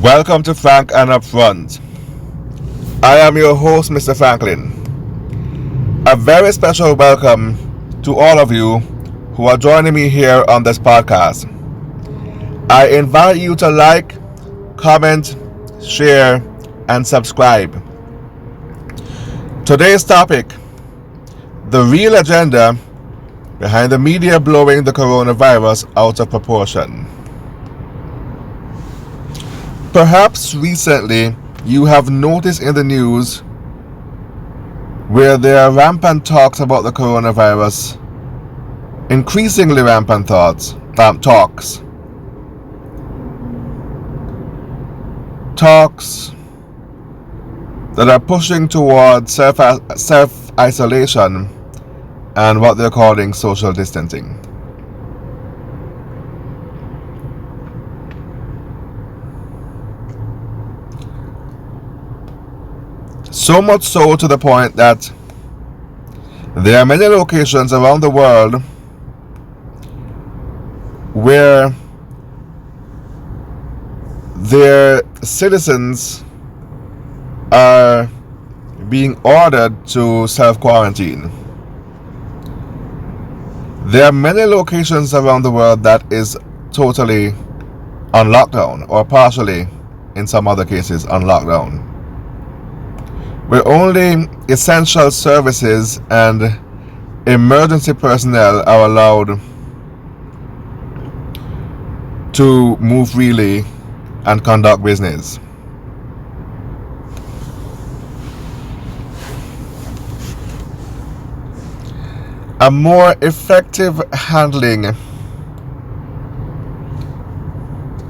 Welcome to Frank and Upfront. I am your host, Mr. Franklin. A very special welcome to all of you who are joining me here on this podcast. I invite you to like, comment, share, and subscribe. Today's topic: the real agenda behind the media blowing the coronavirus out of proportion. Perhaps recently you have noticed in the news where there are rampant talks about the coronavirus, increasingly rampant talks that are pushing towards self-isolation and what they're calling social distancing. So much so to the point that there are many locations around the world where their citizens are being ordered to self-quarantine. There are many locations around the world that is totally on lockdown, or partially, in some other cases, on lockdown, where only essential services and emergency personnel are allowed to move freely and conduct business. A more effective handling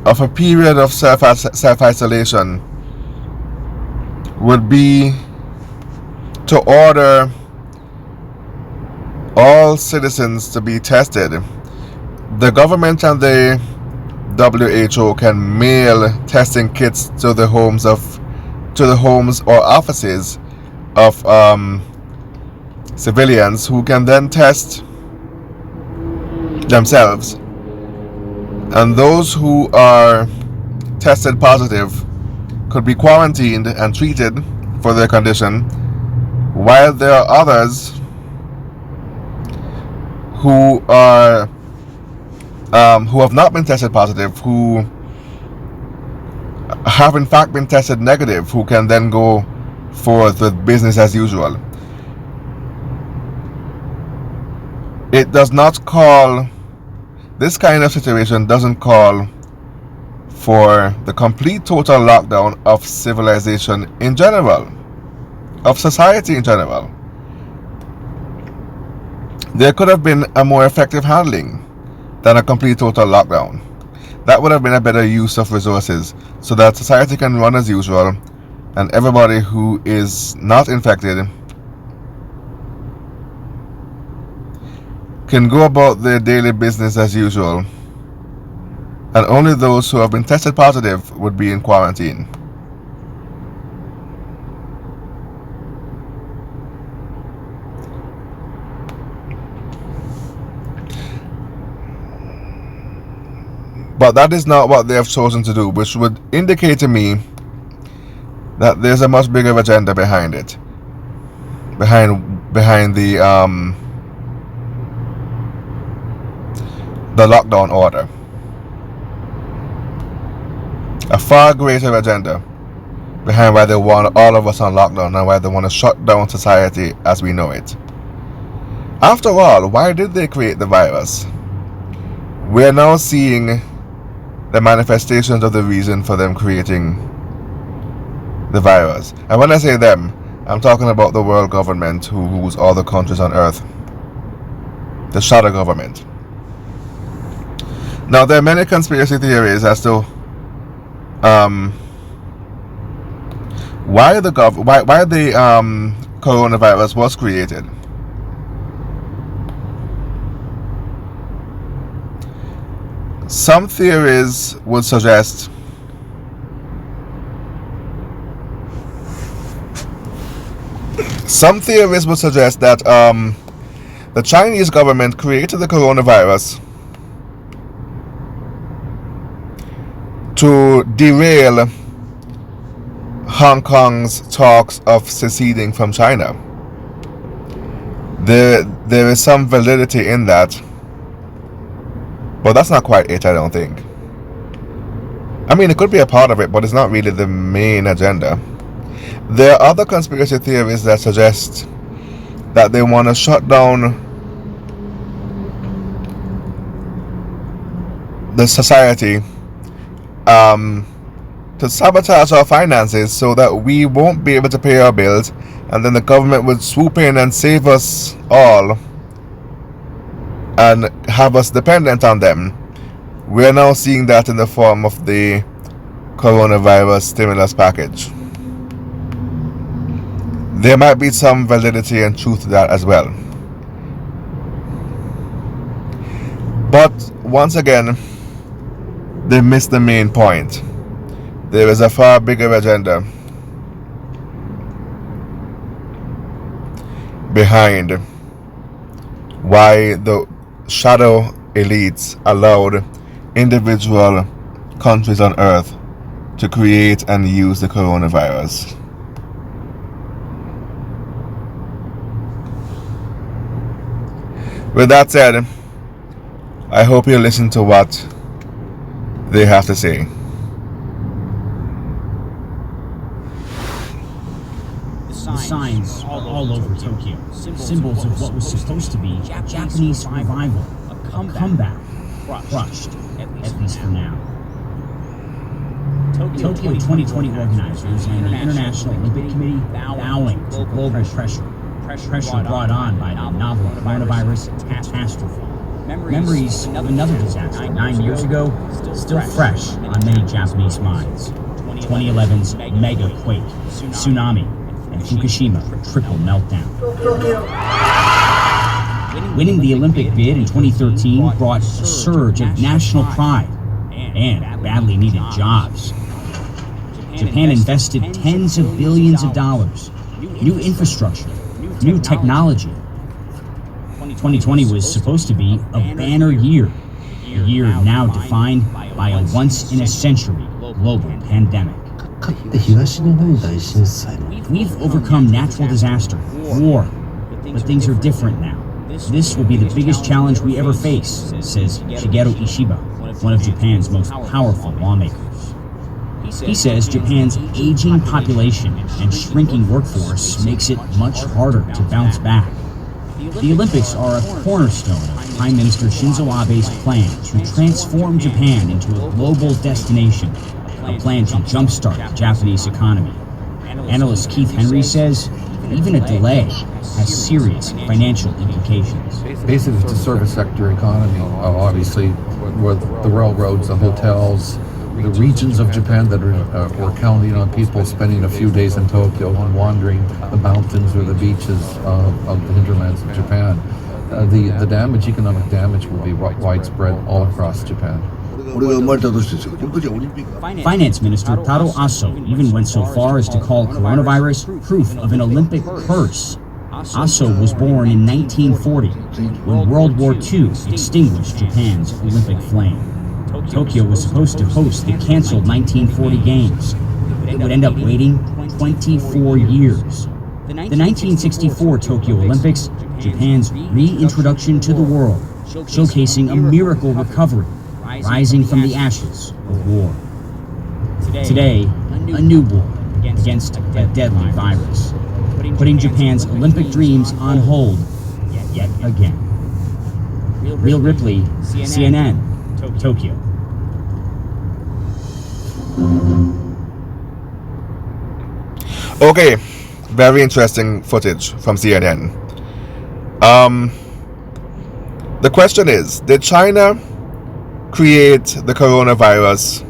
of a period of self-isolation would be to order all citizens to be tested. The government and the WHO can mail testing kits to the homes or offices of civilians, who can then test themselves, and those who are tested positive could be quarantined and treated for their condition, while there are others who have not been tested positive, who have in fact been tested negative, who can then go forth with business as usual. It does not call, this kind of situation doesn't call for the complete total lockdown of civilization in general, of society in general. There could have been a more effective handling than a complete total lockdown. That would have been a better use of resources, so that society can run as usual and everybody who is not infected can go about their daily business as usual, and only those who have been tested positive would be in quarantine. But that is not what they have chosen to do, which would indicate to me that there's a much bigger agenda behind it, behind the lockdown order. A far greater agenda behind why they want all of us on lockdown and why they want to shut down society as we know it. After all, why did they create the virus? We're now seeing the manifestations of the reason for them creating the virus. And when I say them, I'm talking about the world government, who rules all the countries on earth, the shadow government. Now, there are many conspiracy theories as to why the coronavirus was created. Some theories would suggest that the Chinese government created the coronavirus to derail Hong Kong's talks of seceding from China. There is some validity in that, but that's not quite it, I don't think. I mean, it could be a part of it, but it's not really the main agenda. There are other conspiracy theories that suggest that they want to shut down the society to sabotage our finances so that we won't be able to pay our bills, and then the government would swoop in and save us all and have us dependent on them. We're now seeing that in the form of the coronavirus stimulus package. There might be some validity and truth to that as well. But once again, they missed the main point. There is a far bigger agenda behind why the shadow elites allowed individual countries on earth to create and use the coronavirus. With that said, I hope you listen to what they have to say. The signs are all over Tokyo, symbols of what was supposed to be Japanese survival, a comeback, crushed, at least for now. Tokyo 2020 organizers and the International Olympic Committee bowing to global pressure brought on by the novel coronavirus catastrophe. Memories of another disaster 9 years ago still fresh on many Japanese minds. 2011's mega quake, tsunami, and Fukushima triple meltdown. Winning the Olympic bid in 2013 brought a surge of national pride and badly needed jobs. Japan invested tens of billions of dollars, new infrastructure, new technology. 2020 was supposed to be a banner year, a year now defined by a once-in-a-century global pandemic. We've overcome natural disaster, war, but things are different now. This will be the biggest challenge we ever face, says Shigeru Ishiba, one of Japan's most powerful lawmakers. He says Japan's aging population and shrinking workforce makes it much harder to bounce back. The Olympics are a cornerstone of Prime Minister Shinzo Abe's plan to transform Japan into a global destination, a plan to jumpstart the Japanese economy. Analyst Keith Henry says even a delay has serious financial implications. Basically, it's a service sector economy, obviously, with the railroads, the hotels, the regions of Japan that were counting on people spending a few days in Tokyo and wandering the mountains or the beaches of the hinterlands of Japan. The damage, economic damage, will be widespread all across Japan. Finance Minister Taro Aso even went so far as to call coronavirus proof of an Olympic curse. Aso was born in 1940, when World War II extinguished Japan's Olympic flame. Tokyo was supposed to host the canceled 1940 Games. It would end up waiting 24 years. The 1964 Tokyo Olympics, Japan's reintroduction to the world, showcasing a miracle recovery, rising from the ashes of war. Today, a new war against a deadly virus, putting Japan's Olympic dreams on hold yet again. Real Ripley, CNN, Tokyo. Okay, very interesting footage from CNN. The question is, did China create the coronavirus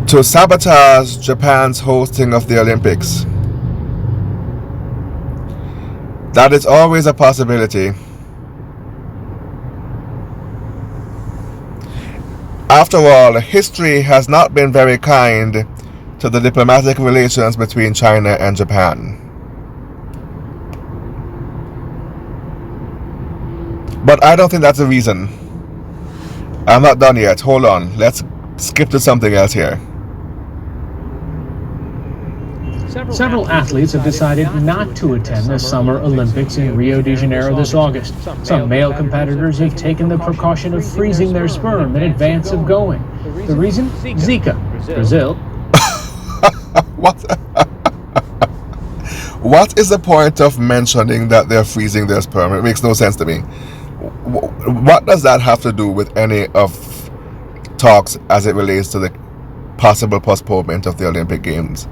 to sabotage Japan's hosting of the Olympics? That is always a possibility. After all, history has not been very kind to the diplomatic relations between China and Japan. But I don't think that's the reason. I'm not done yet. Hold on. Let's skip to something else here. Several athletes have decided not to attend the Summer Olympics in Rio de Janeiro this August. Some male competitors have taken the precaution of freezing their sperm in advance of going. The reason? Zika. Brazil. What? What is the point of mentioning that they're freezing their sperm? It makes no sense to me. What does that have to do with any of talks as it relates to the possible postponement of the Olympic Games?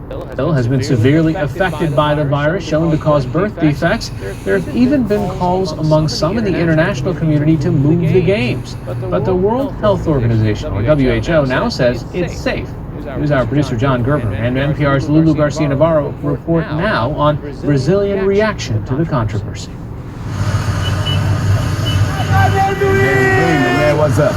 Brazil has been severely affected by the virus, shown to cause birth defects. There have even been calls among some in the international community to move the games. But the World Health Organization, or WHO, now says it's safe. NewsHour producer John Gerber and NPR's Lulu Garcia Navarro report now on Brazilian reaction to the controversy. What's up?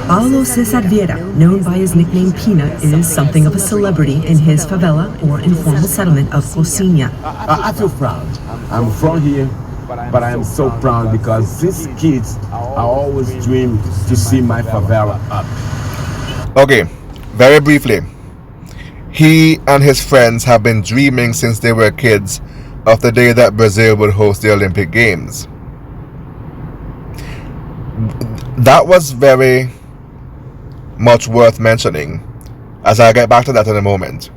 Paulo Cesar Vieira, known by his nickname Peanut, is something of a celebrity in his favela or informal settlement of Cocinha. I feel proud. I'm from here, but I am so proud because since kids, I always dream to see my favela up. Okay, very briefly. He and his friends have been dreaming since they were kids of the day that Brazil would host the Olympic Games. That was very much worth mentioning, as I'll get back to that in a moment,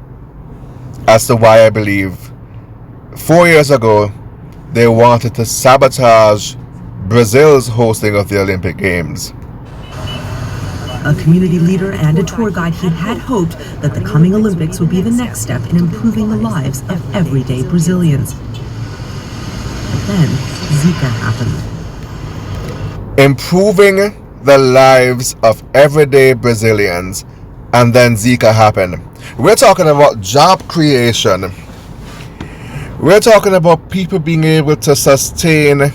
as to why I believe 4 years ago they wanted to sabotage Brazil's hosting of the Olympic Games. A community leader and a tour guide, he had hoped that the coming Olympics would be the next step in improving the lives of everyday Brazilians. But then, Zika happened. Improving the lives of everyday Brazilians, and then Zika happened. We're talking about job creation. We're talking about people being able to sustain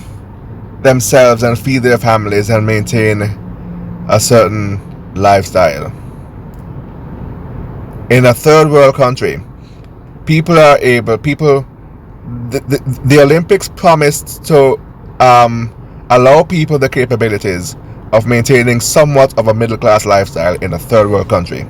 themselves and feed their families and maintain a certain lifestyle. In a third world country, the Olympics promised to allow people the capabilities of maintaining somewhat of a middle-class lifestyle in a third world country.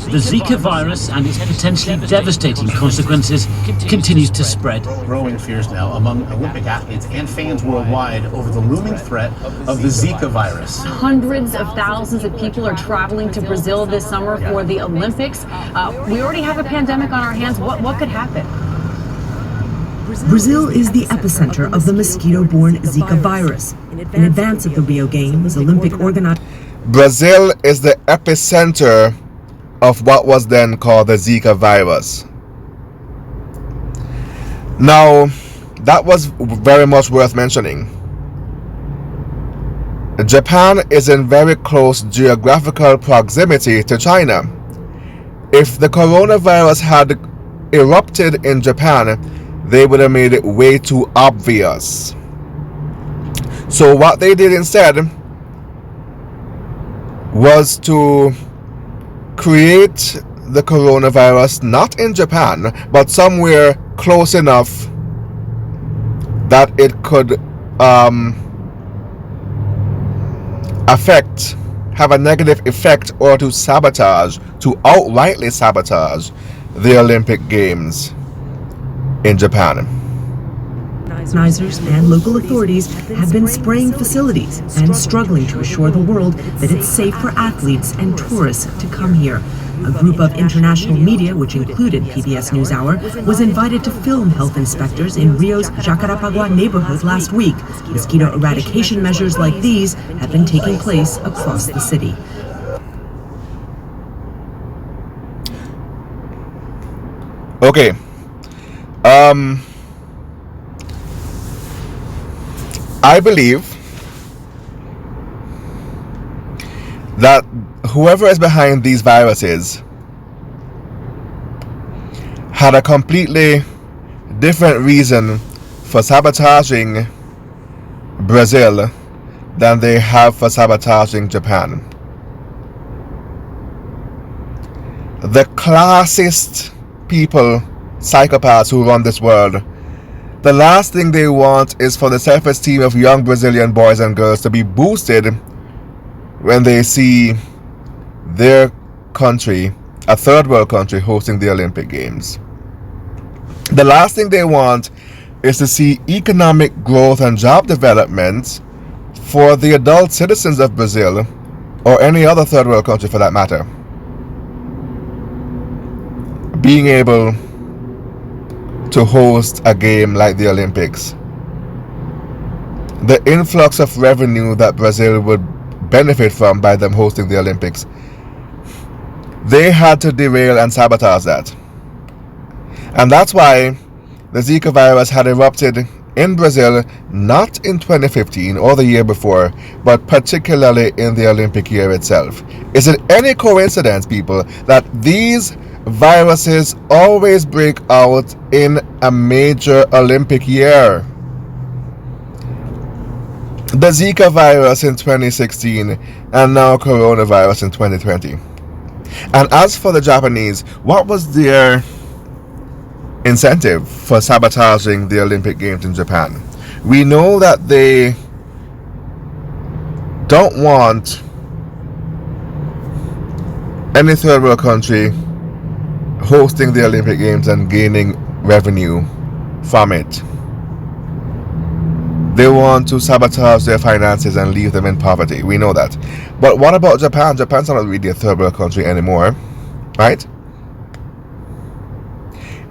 The Zika virus and its potentially devastating consequences continues to spread. Growing fears now among Olympic athletes and fans worldwide over the looming threat of the Zika virus. Hundreds of thousands of people are traveling to Brazil this summer for the Olympics. We already have a pandemic on our hands. What could happen? Brazil is the epicenter of the mosquito-borne Zika virus. In advance of the Rio Games, Olympic organizers... Brazil is the epicenter of what was then called the Zika virus. Now, that was very much worth mentioning. Japan is in very close geographical proximity to China. If the coronavirus had erupted in Japan, they would have made it way too obvious. So what they did instead was to create the coronavirus not in Japan, but somewhere close enough that it could have a negative effect, or to outrightly sabotage the Olympic Games in Japan. Organizers and local authorities have been spraying facilities and struggling to assure the world that it's safe for athletes and tourists to come here. A group of international media, which included PBS NewsHour, was invited to film health inspectors in Rio's Jacarepaguá neighborhood last week. Mosquito eradication measures like these have been taking place across the city. Okay. I believe that whoever is behind these viruses had a completely different reason for sabotaging Brazil than they have for sabotaging Japan. The classist people, psychopaths who run this world, the last thing they want is for the self-esteem of young Brazilian boys and girls to be boosted when they see their country, a third world country, hosting the Olympic Games. The last thing they want is to see economic growth and job development for the adult citizens of Brazil, or any other third world country for that matter, being able to host a game like the Olympics. The influx of revenue that Brazil would benefit from by them hosting the Olympics, they had to derail and sabotage that. And that's why the Zika virus had erupted in Brazil, not in 2015 or the year before, but particularly in the Olympic year itself. Is it any coincidence, people, that these viruses always break out in a major Olympic year? The Zika virus in 2016 and now coronavirus in 2020. And as for the Japanese, what was their incentive for sabotaging the Olympic Games in Japan? We know that they don't want any third world country hosting the Olympic Games and gaining revenue from it. They want to sabotage their finances and leave them in poverty. We know that. But what about Japan? Japan's not really a third world country anymore, right?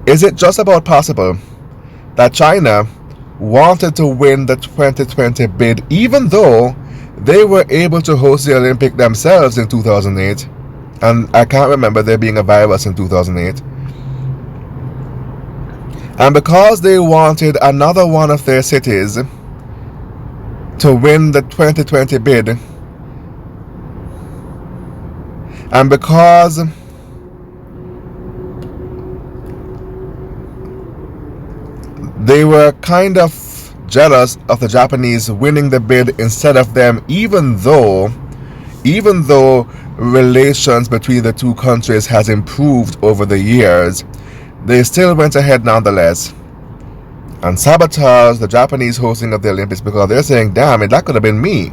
Is it just about possible that China wanted to win the 2020 bid, even though they were able to host the Olympic themselves in 2008? And I can't remember there being a virus in 2008. And because they wanted another one of their cities to win the 2020 bid, and because they were kind of jealous of the Japanese winning the bid instead of them, even though relations between the two countries has improved over the years, they still went ahead nonetheless and sabotaged the Japanese hosting of the Olympics, because they're saying, damn it, that could have been me.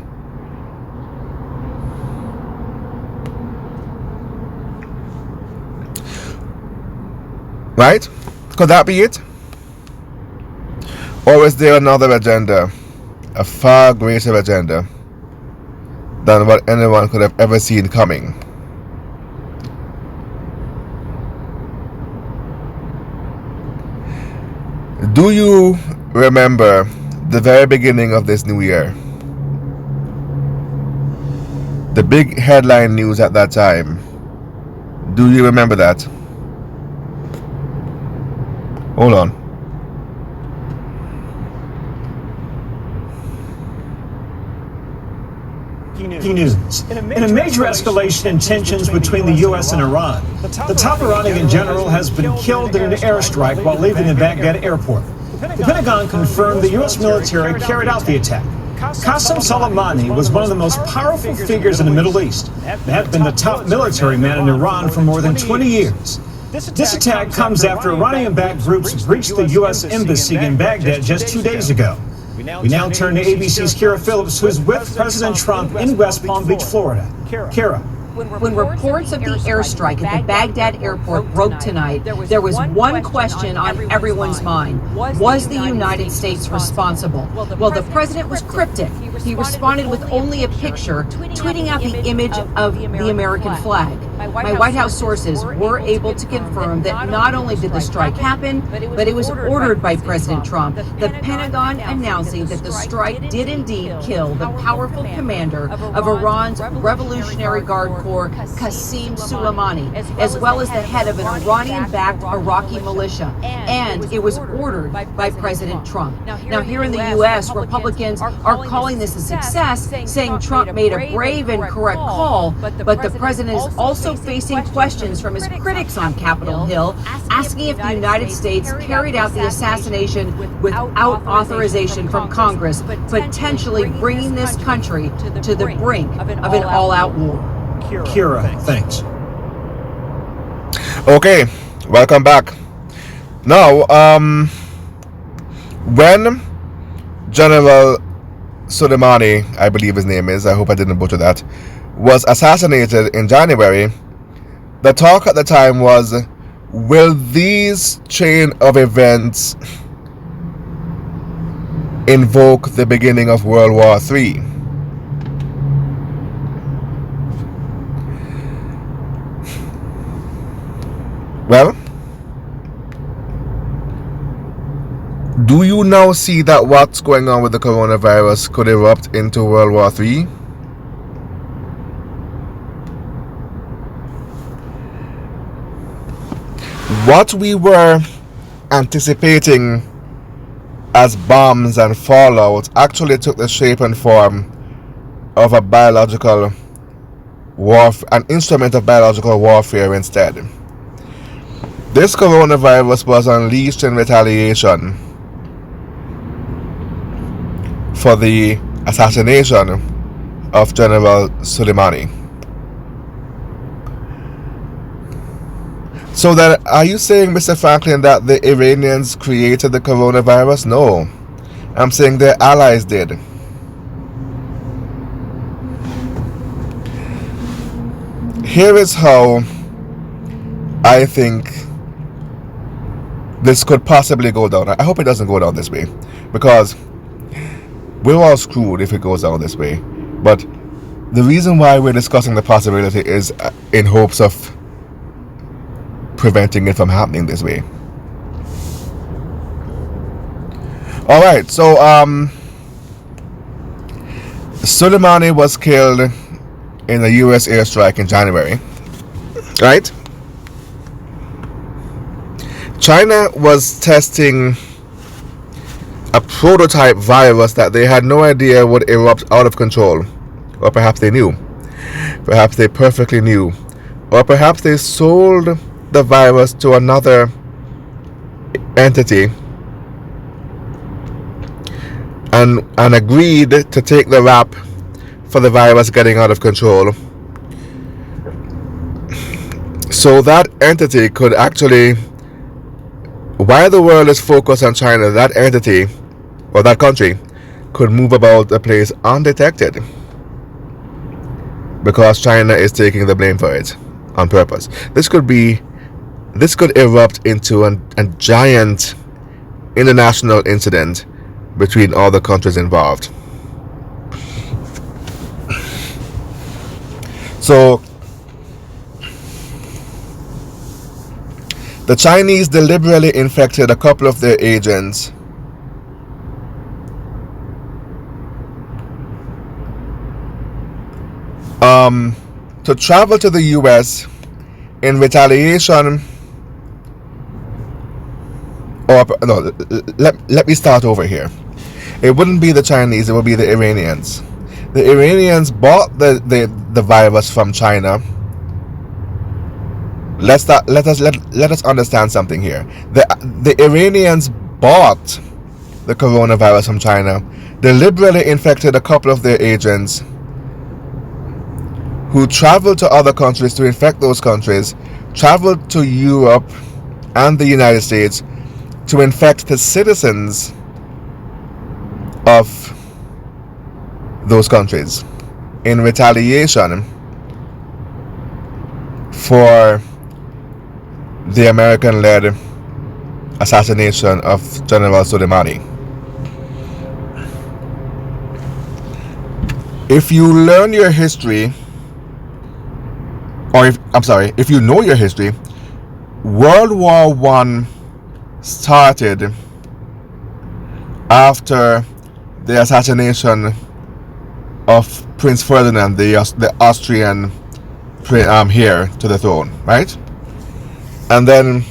Right? Could that be it? Or is there another agenda, a far greater agenda than what anyone could have ever seen coming? Do you remember the very beginning of this new year? The big headline news at that time. Do you remember that? Hold on. News. In a major escalation in tensions between the U.S. and Iran, the top Iranian general has been killed in an airstrike while leaving the Baghdad airport. The Pentagon confirmed the U.S. military carried out the attack. Qasem Soleimani was one of the most powerful figures in the Middle East and had been the top military man in Iran for more than 20 years. This attack comes after Iranian-backed groups breached the U.S. embassy in Baghdad just 2 days ago. We now turn to ABC's Kara Phillips, who's with President Trump in West Palm Beach, Florida. Kara. When reports of the airstrike at the Baghdad airport broke tonight, there was one question on everyone's mind. Was the United States responsible? Well, the president was cryptic. He responded with only a picture, tweeting out the image of the American flag. My White House sources were able to confirm that not only did the strike happen, but it was ordered by President Trump, the Pentagon announcing that the strike did indeed kill the powerful commander of Iran's Revolutionary Guard Corps, Qasem Soleimani, as well as the head of an Iranian-backed Iraqi militia. And it was ordered by President Trump. Now, here in the U.S., Republicans are calling this a success, saying Trump made a brave and correct call, but the president is also facing questions from his critics on Capitol Hill, asking if the United States carried out the assassination without authorization from Congress, potentially bringing this country to the brink of an all-out war. Kira, thanks. Okay, welcome back. Now, when General Soleimani, I believe his name is, I hope I didn't butcher that, was assassinated in January, the talk at the time was, will these chain of events invoke the beginning of World War III? Well, do you now see that what's going on with the coronavirus could erupt into World War III? What we were anticipating as bombs and fallout actually took the shape and form of a biological warfare, an instrument of biological warfare instead. This coronavirus was unleashed in retaliation for the assassination of General Soleimani. So then, are you saying, Mr. Franklin, that the Iranians created the coronavirus? No. I'm saying their allies did. Here is how I think this could possibly go down. I hope it doesn't go down this way, because we're all screwed if it goes down this way. But the reason why we're discussing the possibility is in hopes of preventing it from happening this way. Alright, so Soleimani was killed in a US airstrike in January, right? China was testing a prototype virus that they had no idea would erupt out of control. Or perhaps they knew. Perhaps they perfectly knew. Or perhaps they sold the virus to another entity and agreed to take the rap for the virus getting out of control, so that entity could actually, while the world is focused on China, that entity or that country could move about the place undetected, because China is taking the blame for it on purpose. This could erupt into a giant international incident between all the countries involved. So the Chinese deliberately infected a couple of their agents to travel to the US in retaliation. Or no, let me start over here. It wouldn't be the Chinese, it would be the Iranians. The Iranians bought the virus from China. Let us understand something here. The Iranians bought the coronavirus from China, deliberately infected a couple of their agents, who traveled to other countries to infect those countries, traveled to Europe and the United States to infect the citizens of those countries in retaliation for the American-led assassination of General Soleimani. If you learn your history, or if you know your history, World War I started after the assassination of Prince Ferdinand, the Austrian heir to the throne, right? And then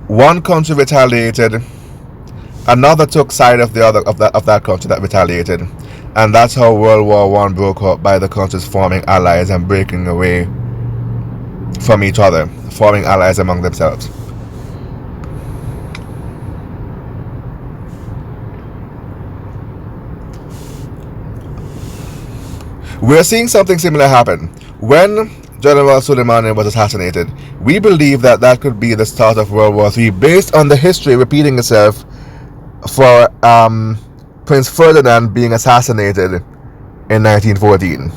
one country retaliated, another took side of the other of that country that retaliated, and that's how World War I broke out, by the countries forming allies and breaking away from each other, forming allies among themselves. We're seeing something similar happen. When General Soleimani was assassinated, we believe that could be the start of World War III, based on the history repeating itself for Prince Ferdinand being assassinated in 1914.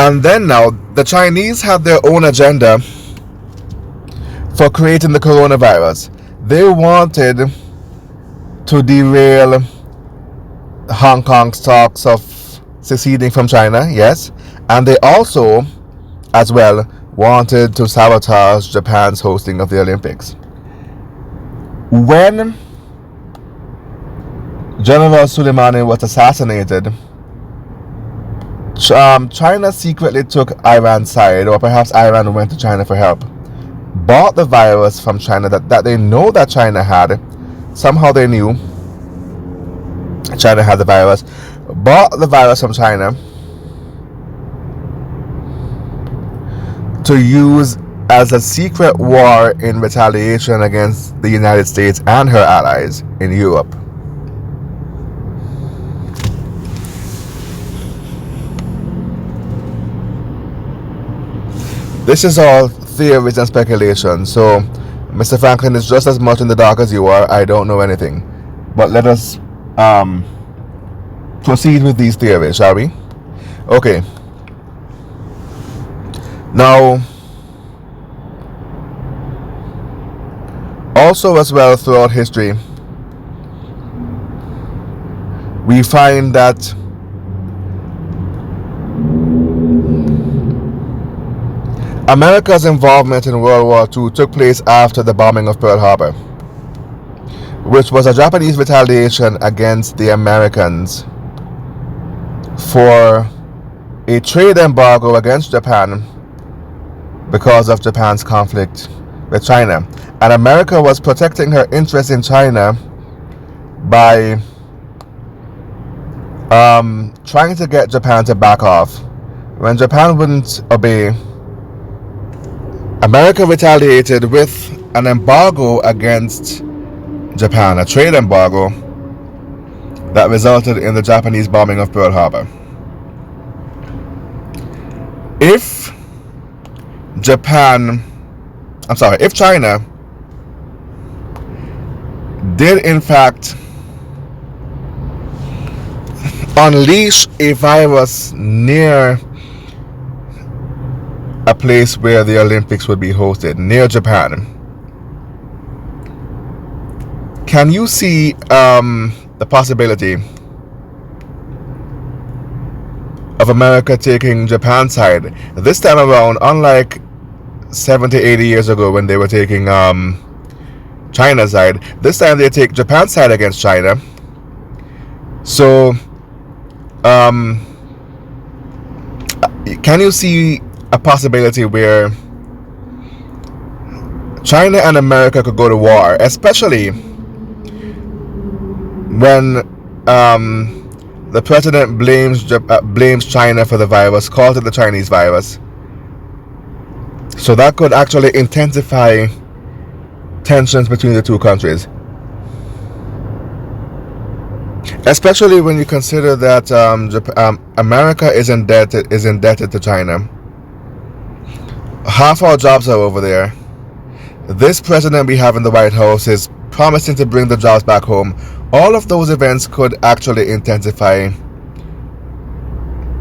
And then now, the Chinese had their own agenda for creating the coronavirus. They wanted to derail Hong Kong's talks of seceding from China, yes, and they also, as well, wanted to sabotage Japan's hosting of the Olympics. When General Soleimani was assassinated, China secretly took Iran's side, or perhaps Iran went to China for help, bought the virus from China that they know that China had. Somehow they knew China had the virus, bought the virus from China to use as a secret war in retaliation against the United States and her allies in Europe. This is all theories and speculation, so Mr. Franklin is just as much in the dark as you are. I don't know anything. But let us proceed with these theories, shall we? Okay. Now, also as well throughout history, we find that America's involvement in World War II took place after the bombing of Pearl Harbor, which was a Japanese retaliation against the Americans for a trade embargo against Japan because of Japan's conflict with China. And America was protecting her interests in China by trying to get Japan to back off. When Japan wouldn't obey, America retaliated with an embargo against Japan, a trade embargo that resulted in the Japanese bombing of Pearl Harbor. If China did in fact unleash a virus near a place where the Olympics would be hosted, near Japan, can you see the possibility of America taking Japan's side this time around, unlike 70, 80 years ago when they were taking China's side? This time they take Japan's side against China. So can you see a possibility where China and America could go to war, especially when the president blames China for the virus, calls it the Chinese virus? So that could actually intensify tensions between the two countries, especially when you consider that America is indebted to China. Half our jobs are over there. This president we have in the White House is promising to bring the jobs back home. All of those events could actually intensify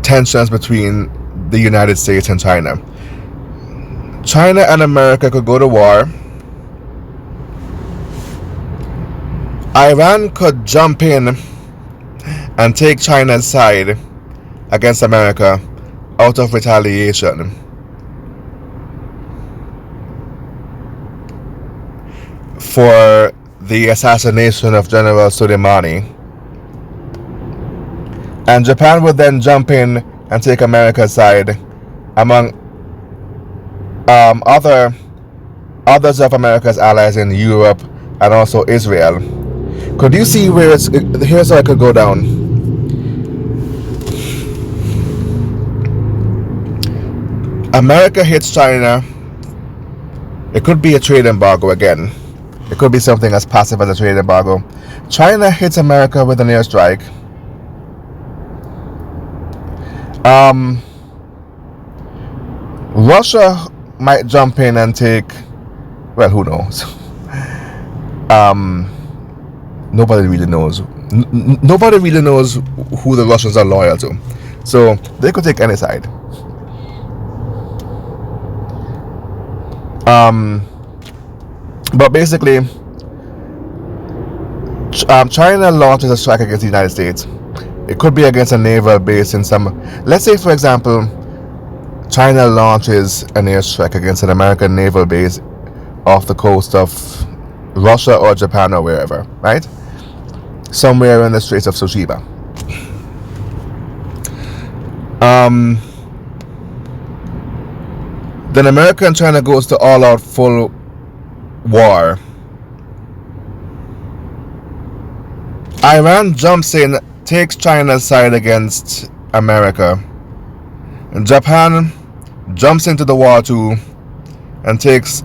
tensions between the United States and China. China and America could go to war. Iran could jump in and take China's side against America out of retaliation. For the assassination of General Soleimani. And Japan would then jump in and take America's side, among others of America's allies in Europe and also Israel. Could you see where here's how it could go down? America hits China. It could be a trade embargo again. It could be something as passive as a trade embargo. China hits America with an airstrike. Russia might jump in and take, well, who knows? Nobody really knows. Nobody really knows who the Russians are loyal to. So they could take any side. But basically, China launches a strike against the United States. It could be against a naval base in some. Let's say, for example, China launches an airstrike against an American naval base off the coast of Russia or Japan or wherever, right? Somewhere in the Straits of Tsushima. Then America and China goes to all-out full war. Iran jumps in, takes China's side against America. And Japan jumps into the war too, and joins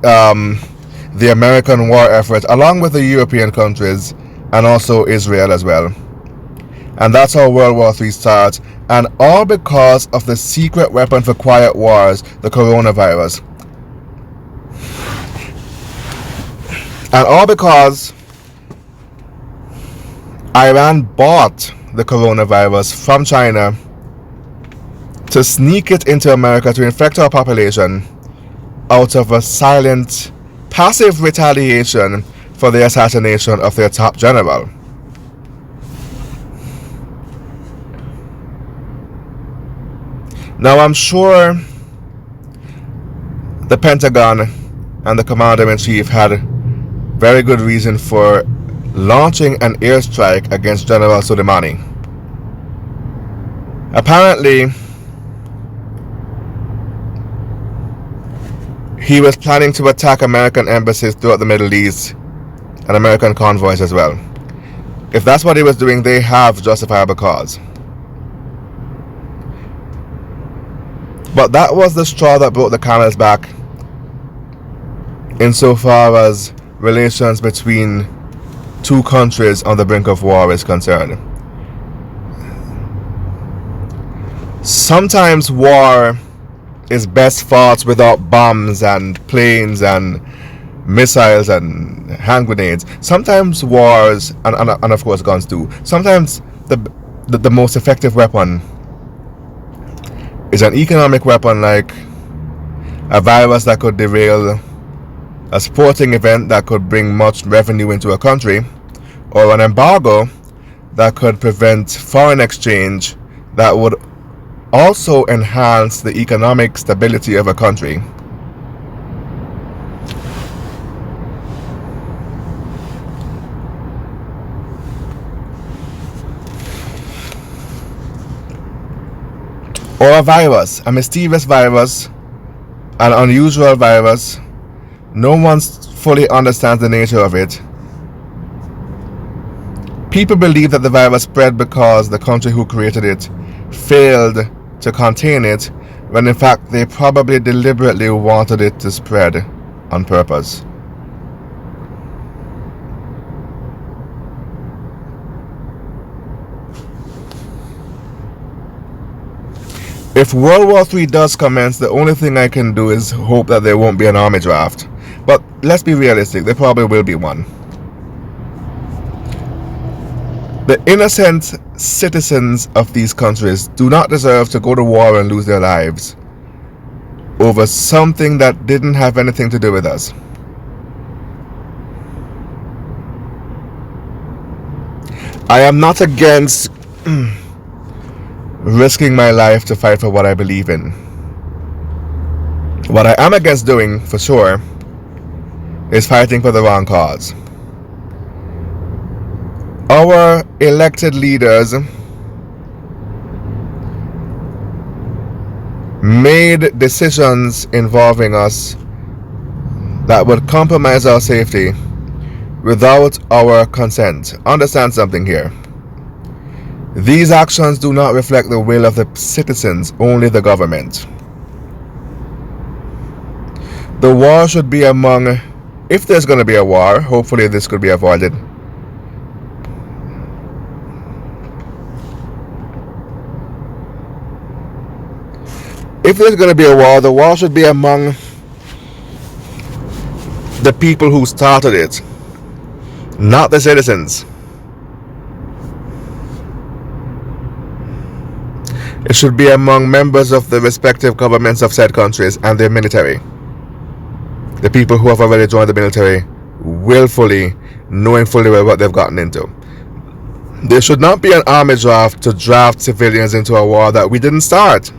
the American war effort along with the European countries and also Israel as well. And that's how World War III starts, and all because of the secret weapon for quiet wars, the coronavirus. And all because Iran bought the coronavirus from China to sneak it into America to infect our population out of a silent, passive retaliation for the assassination of their top general. Now, I'm sure the Pentagon and the Commander-in-Chief had very good reason for launching an airstrike against General Soleimani. Apparently, he was planning to attack American embassies throughout the Middle East and American convoys as well. If that's what he was doing, they have justifiable cause. But that was the straw that broke the camel's back insofar as relations between two countries on the brink of war is concerned. Sometimes war is best fought without bombs and planes and missiles and hand grenades. Sometimes wars, and of course guns too, sometimes the most effective weapon is an economic weapon, like a virus that could derail a sporting event that could bring much revenue into a country, or an embargo that could prevent foreign exchange that would also enhance the economic stability of a country. Or a virus, a mysterious virus, an unusual virus. No one fully understands the nature of it. People believe that the virus spread because the country who created it failed to contain it, when in fact they probably deliberately wanted it to spread on purpose. If World War III does commence, the only thing I can do is hope that there won't be an army draft. But let's be realistic, there probably will be one. The innocent citizens of these countries do not deserve to go to war and lose their lives over something that didn't have anything to do with us. I am not against risking my life to fight for what I believe in. What I am against doing, for sure, is fighting for the wrong cause. Our elected leaders made decisions involving us that would compromise our safety without our consent. Understand something here. These actions do not reflect the will of the citizens, only the government. The war should be among If there's going to be a war, hopefully this could be avoided. If there's going to be a war, the war should be among the people who started it, not the citizens. It should be among members of the respective governments of said countries and their military. The people who have already joined the military willfully, knowing fully well what they've gotten into. There should not be an army draft to draft civilians into a war that we didn't start.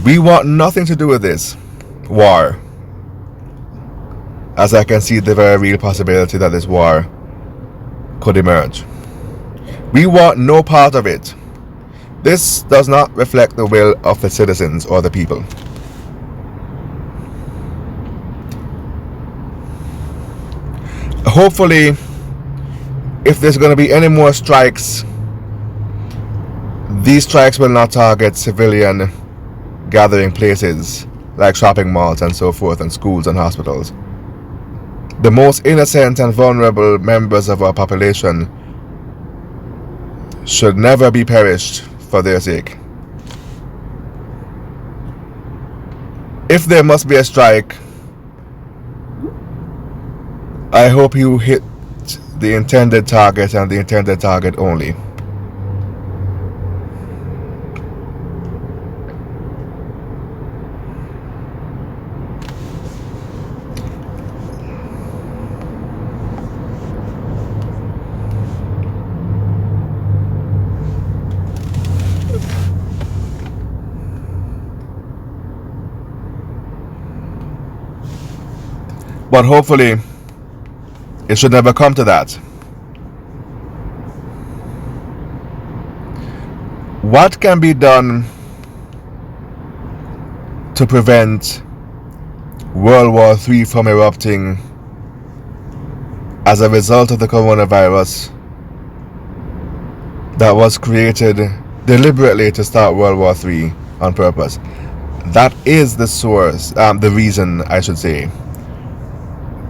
We want nothing to do with this war, as I can see the very real possibility that this war could emerge. We want no part of it. This does not reflect the will of the citizens or the people. Hopefully, if there's going to be any more strikes, these strikes will not target civilian gathering places like shopping malls and so forth, and schools and hospitals. The most innocent and vulnerable members of our population should never be perished for their sake. If there must be a strike, I hope you hit the intended target and the intended target only. But hopefully, it should never come to that. What can be done to prevent World War III from erupting as a result of the coronavirus that was created deliberately to start World War III on purpose? That is the source, the reason, I should say,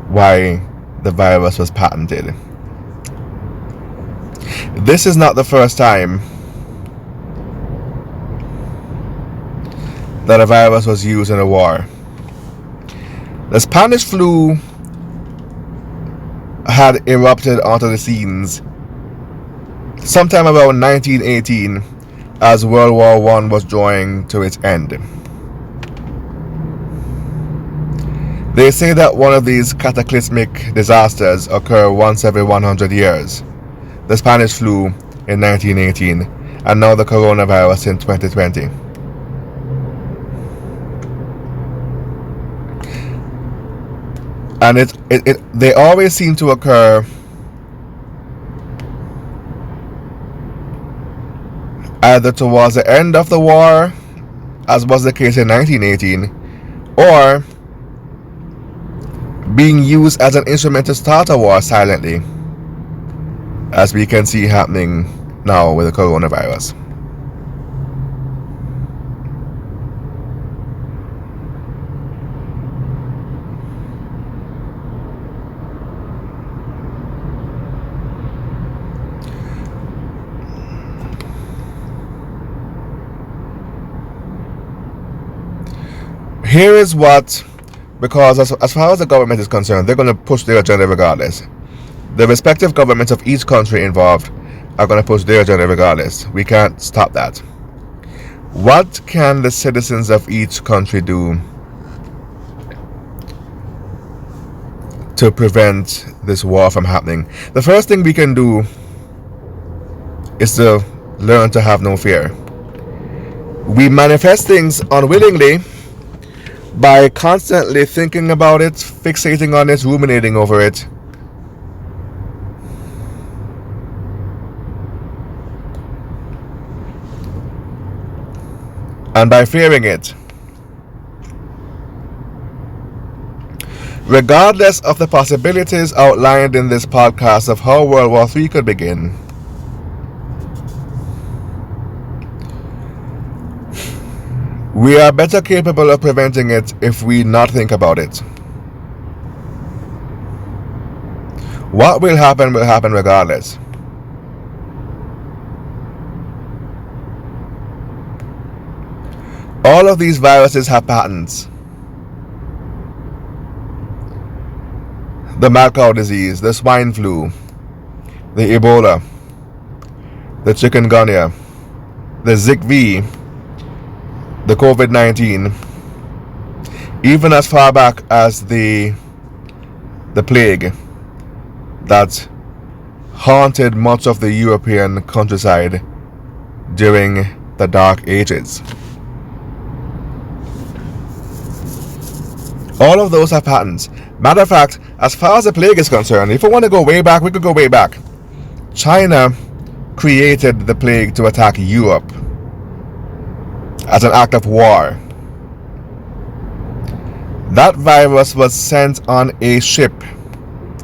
why the virus was patented. This is not the first time that a virus was used in a war. The Spanish flu had erupted onto the scenes sometime around 1918 as World War I was drawing to its end. They say that one of these cataclysmic disasters occur once every 100 years. The Spanish flu in 1918, and now the coronavirus in 2020. And they always seem to occur either towards the end of the war, as was the case in 1918, or being used as an instrument to start a war silently, as we can see happening now with the coronavirus. Here is what, because as far as the government is concerned, they're going to push their agenda regardless. The respective governments of each country involved are going to push their agenda regardless. We can't stop that. What can the citizens of each country do to prevent this war from happening? The first thing we can do is to learn to have no fear. We manifest things unwillingly by constantly thinking about it, fixating on it, ruminating over it. And by fearing it. Regardless of the possibilities outlined in this podcast of how World War III could begin, we are better capable of preventing it if we not think about it. What will happen regardless. All of these viruses have patterns. The mad cow disease, the swine flu, the Ebola, the chikungunya, the ZIKV, the COVID-19, even as far back as the plague that haunted much of the European countryside during the Dark Ages. All of those have patterns. Matter of fact, as far as the plague is concerned, if we want to go way back, we could go way back. China created the plague to attack Europe as an act of war. That virus was sent on a ship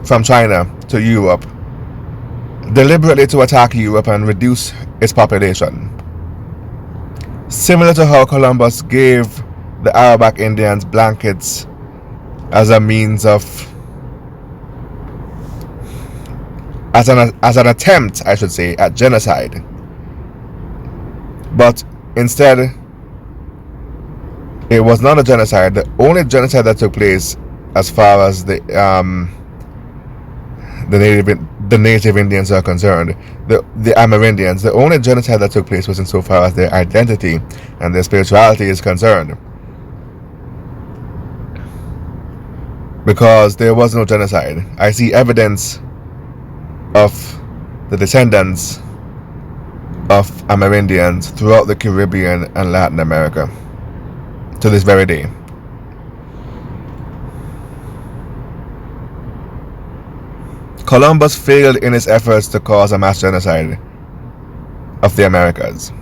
from China to Europe, deliberately to attack Europe and reduce its population. Similar to how Columbus gave the Arawak Indians blankets as a means of, as an attempt, I should say, at genocide. But instead, it was not a genocide. The only genocide that took place, as far as the native Indians are concerned, the Amerindians, the only genocide that took place was insofar as their identity and their spirituality is concerned. Because there was no genocide. I see evidence of the descendants of Amerindians throughout the Caribbean and Latin America to this very day. Columbus failed in his efforts to cause a mass genocide of the Americas.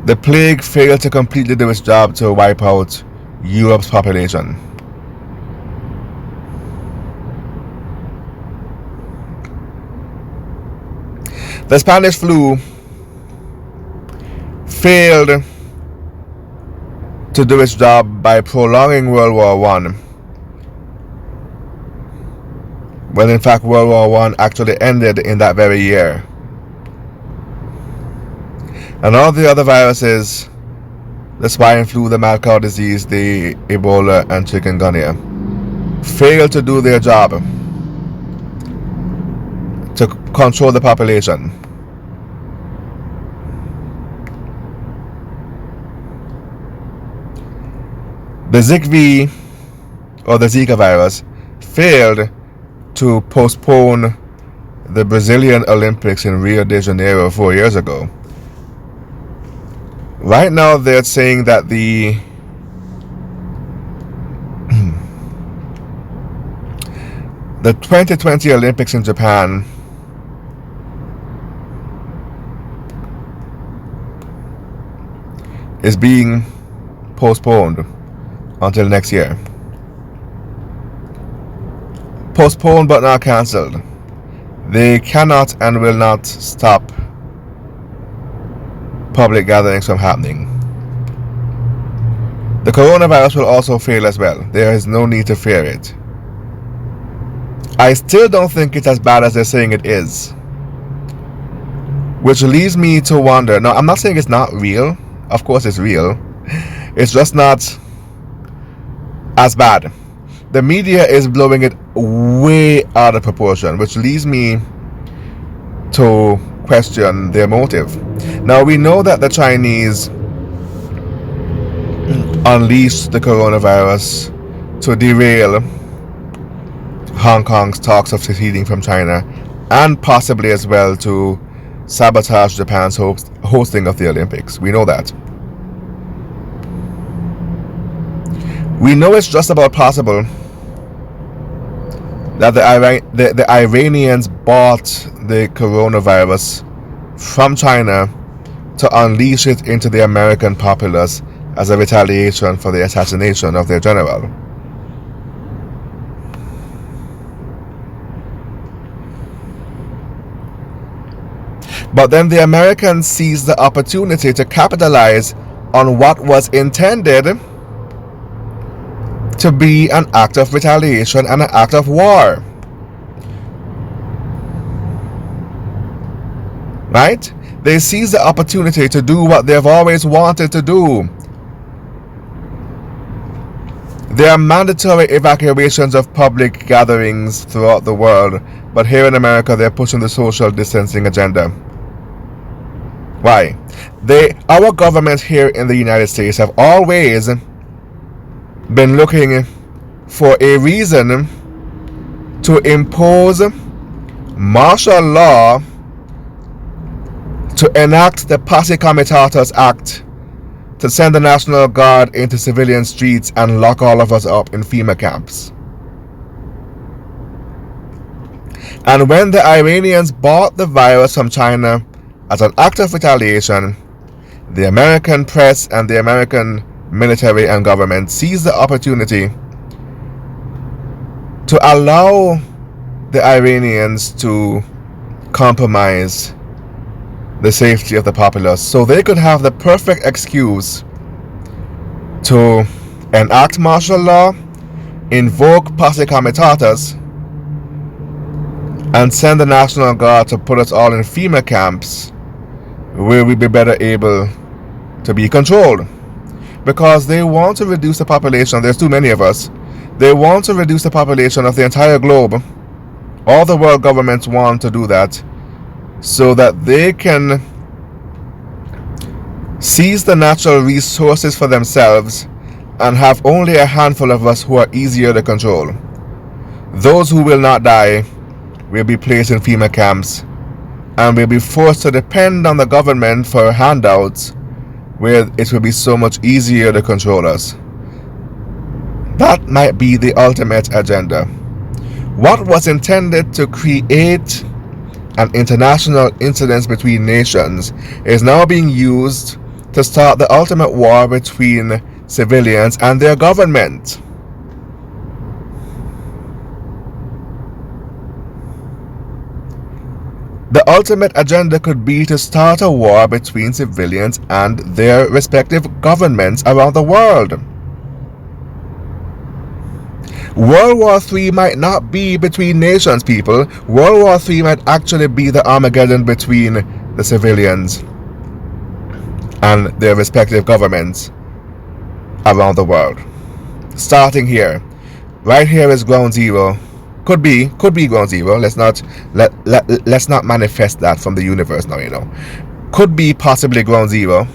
The plague failed to completely do its job to wipe out Europe's population. The Spanish flu failed to do its job by prolonging World War I, when in fact World War I actually ended in that very year. And all the other viruses, the swine flu, the mad cow disease, the Ebola, and chikungunya, failed to do their job to control the population. The ZIKV, or the Zika virus, failed to postpone the Brazilian Olympics in Rio de Janeiro 4 years ago. Right now they're saying that the the 2020 Olympics in Japan is being postponed until next year. Postponed but not cancelled. They cannot and will not stop public gatherings from happening. The coronavirus will also fail as well. There is no need to fear it. I still don't think it's as bad as they're saying it is, which leads me to wonder. Now, I'm not saying it's not real. Of course it's real. It's just not as bad. The media is blowing it way out of proportion, which leads me to question their motive. Now, we know that the Chinese unleashed the coronavirus to derail Hong Kong's talks of seceding from China, and possibly as well to sabotage Japan's hosting of the Olympics. We know that. We know it's just about possible that the Iranians bought the coronavirus from China to unleash it into the American populace as a retaliation for the assassination of their general. But then the Americans seized the opportunity to capitalize on what was intended to be an act of retaliation and an act of war. Right? They seized the opportunity to do what they've always wanted to do. There are mandatory evacuations of public gatherings throughout the world, but here in America they're pushing the social distancing agenda. Why? Our government here in the United States have always been looking for a reason to impose martial law, to enact the Posse Comitatus Act, to send the National Guard into civilian streets and lock all of us up in FEMA camps. And when the Iranians bought the virus from China as an act of retaliation, the American press and the American military and government seized the opportunity to allow the Iranians to compromise the safety of the populace so they could have the perfect excuse to enact martial law, invoke Posse Comitatus, and send the National Guard to put us all in FEMA camps where we'd be better able to be controlled. Because they want to reduce the population. There's too many of us. They want to reduce the population of the entire globe. All the world governments want to do that so that they can seize the natural resources for themselves and have only a handful of us who are easier to control. Those who will not die will be placed in FEMA camps and will be forced to depend on the government for handouts, where it will be so much easier to control us. That might be the ultimate agenda. What was intended to create an international incident between nations is now being used to start the ultimate war between civilians and their government. The ultimate agenda could be to start a war between civilians and their respective governments around the world. World War III might not be between nations, people. World War III might actually be the Armageddon between the civilians and their respective governments around the world. Starting here. Right here is ground zero. Could be ground zero. Let's not manifest that from the universe now, you know. Could be possibly ground zero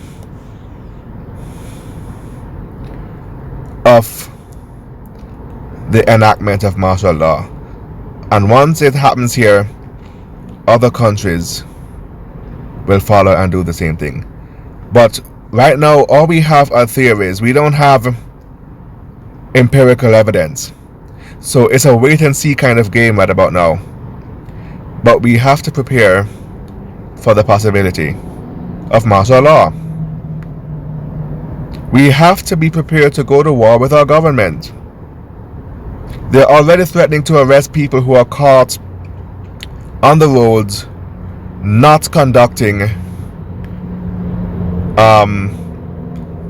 of the enactment of martial law. And once it happens here, other countries will follow and do the same thing. But right now, all we have are theories. We don't have empirical evidence. So it's a wait and see kind of game right about now. But we have to prepare for the possibility of martial law. We have to be prepared to go to war with our government. They're already threatening to arrest people who are caught on the roads not conducting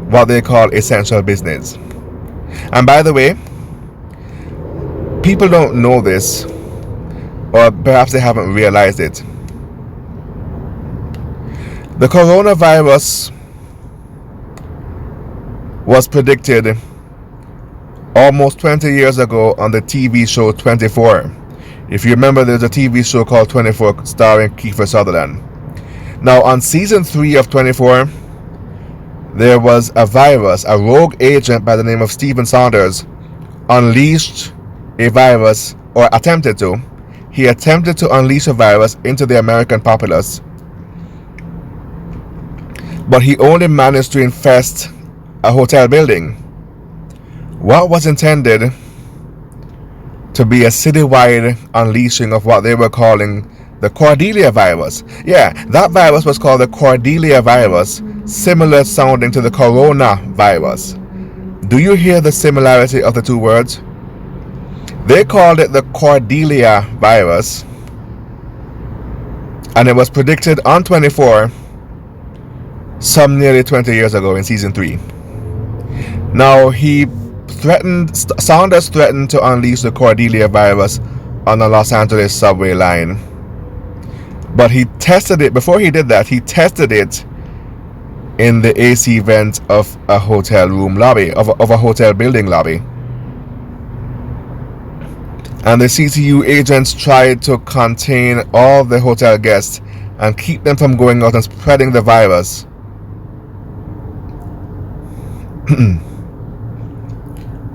what they call essential business. And by the way, people don't know this, or perhaps they haven't realized it. The coronavirus was predicted almost 20 years ago on the TV show 24. If you remember, there's a TV show called 24 starring Kiefer Sutherland. Now, on season 3 of 24, there was a virus, a rogue agent by the name of Stephen Saunders unleashed a virus, or attempted to. He attempted to unleash a virus into the American populace, but he only managed to infest a hotel building. What was intended to be a citywide unleashing of what they were calling the Cordelia virus. Yeah, that virus was called the Cordelia virus, similar sounding to the coronavirus. Do you hear the similarity of the two words? They called it the Cordelia virus, and it was predicted on 24 some nearly 20 years ago in season 3. Now Saunders threatened to unleash the Cordelia virus on the Los Angeles subway line, but he tested it. Before he did that, he tested it in the AC vent of a hotel room lobby, of a hotel building lobby. And the CTU agents tried to contain all the hotel guests and keep them from going out and spreading the virus.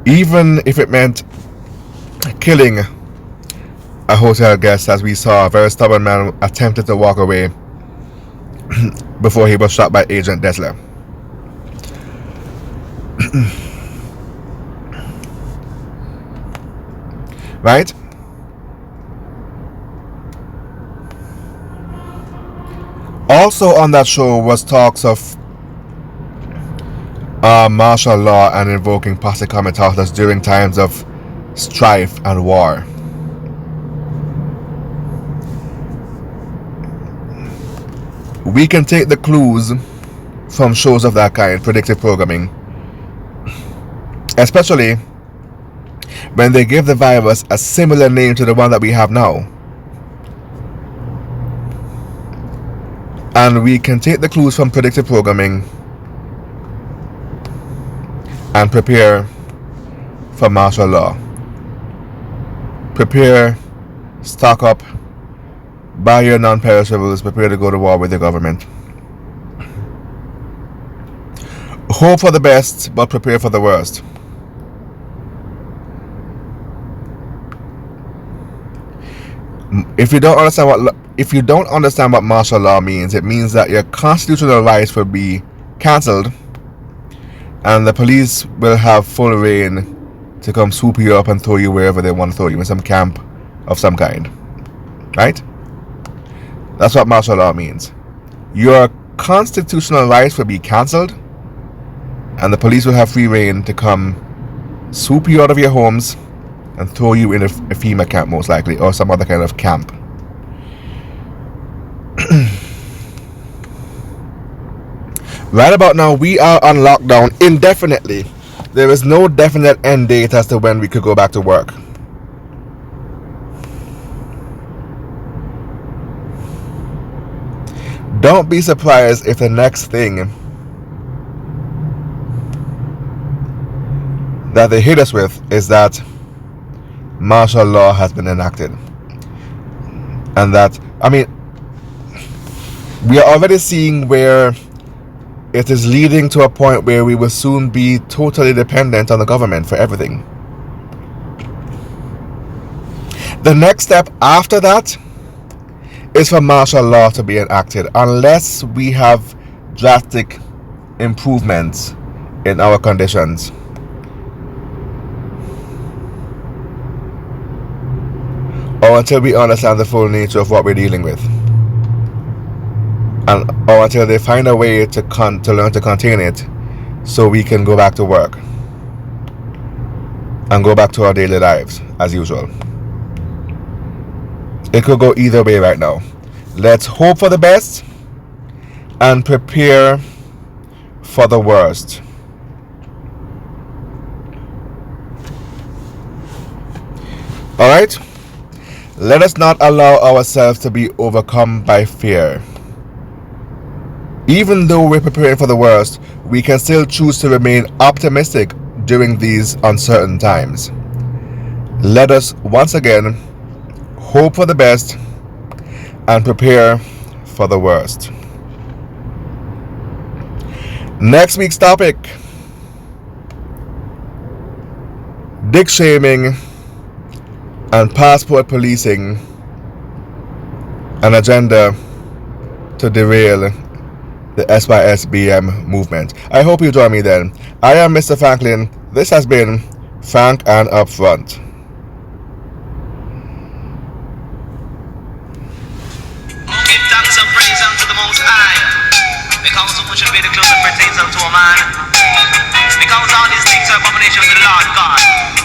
Even if it meant killing a hotel guest, as we saw a very stubborn man attempted to walk away before he was shot by Agent Dessler. Right? Also on that show was talks of martial law and invoking posse comitatus during times of strife and war. We can take the clues from shows of that kind, predictive programming, especially when they give the virus a similar name to the one that we have now. And we can take the clues from predictive programming and prepare for martial law. Prepare, stock up, buy your non-perishables, prepare to go to war with the government. Hope for the best, but prepare for the worst. If you don't understand what martial law means, it means that your constitutional rights will be cancelled and the police will have full reign to come swoop you up and throw you wherever they want to throw you, in some camp of some kind. Right? That's what martial law means. Your constitutional rights will be cancelled and the police will have free reign to come swoop you out of your homes and throw you in a FEMA camp, most likely, or some other kind of camp. Right about now, we are on lockdown indefinitely. There is no definite end date as to when we could go back to work. Don't be surprised if the next thing that they hit us with is that martial law has been enacted. And that, I mean, we are already seeing where it is leading to a point where we will soon be totally dependent on the government for everything. The next step after that is for martial law to be enacted, unless we have drastic improvements in our conditions. Or until we understand the full nature of what we're dealing with. Or until they find a way to learn to contain it so we can go back to work and go back to our daily lives as usual. It could go either way right now. Let's hope for the best and prepare for the worst. Alright? Let us not allow ourselves to be overcome by fear. Even though we're preparing for the worst, we can still choose to remain optimistic during these uncertain times. Let us once again hope for the best and prepare for the worst. Next week's topic: dick shaming and passport policing, an agenda to derail the SYSBM movement. I hope you join me then. I am Mr. Franklin. This has been Frank and Upfront. Give thanks and praise unto the Most High. Because of which will be the closer pertains unto a man. Because all these things are abomination to the Lord God.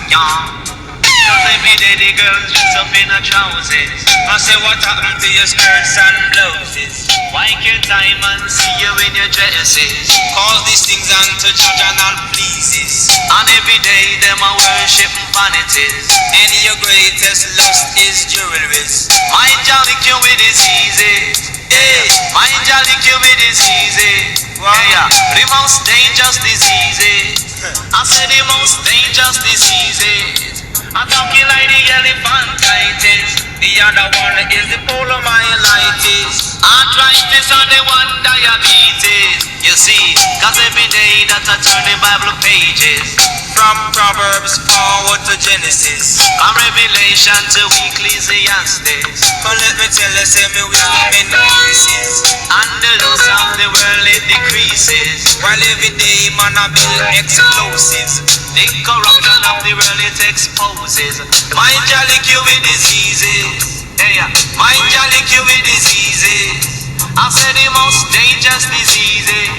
Yeah. Because every day the girls dress up in her trousers. I say what happened to your skirts and blouses? Why can't diamonds see you in your dresses? Call these things unto judge and all pleases. And every day them a worship vanities. And your greatest lust is jewelries. My jolly cure with diseases. Yeah, my jolly cure with diseases. Yeah, the most dangerous diseases. I said the most dangerous diseases. I'm talking like the elephantitis. The other one is the polymyelitis. Arthritis and the one diabetes. You see, cause every day that I turn the Bible pages, from Proverbs forward to Genesis, from Revelation to Ecclesiastes. But let me tell you, say me we in the pieces, and the loss of the world it decreases. While every day man I build explosives, the corruption of the world it exposes. Mind jolly cure with diseases. Hey, mind jolly cure with diseases. I said the most dangerous diseases.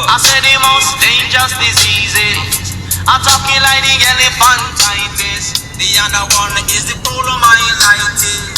I said the most dangerous diseases. I'm talking like the elephantitis. The other one is the polymyelitis.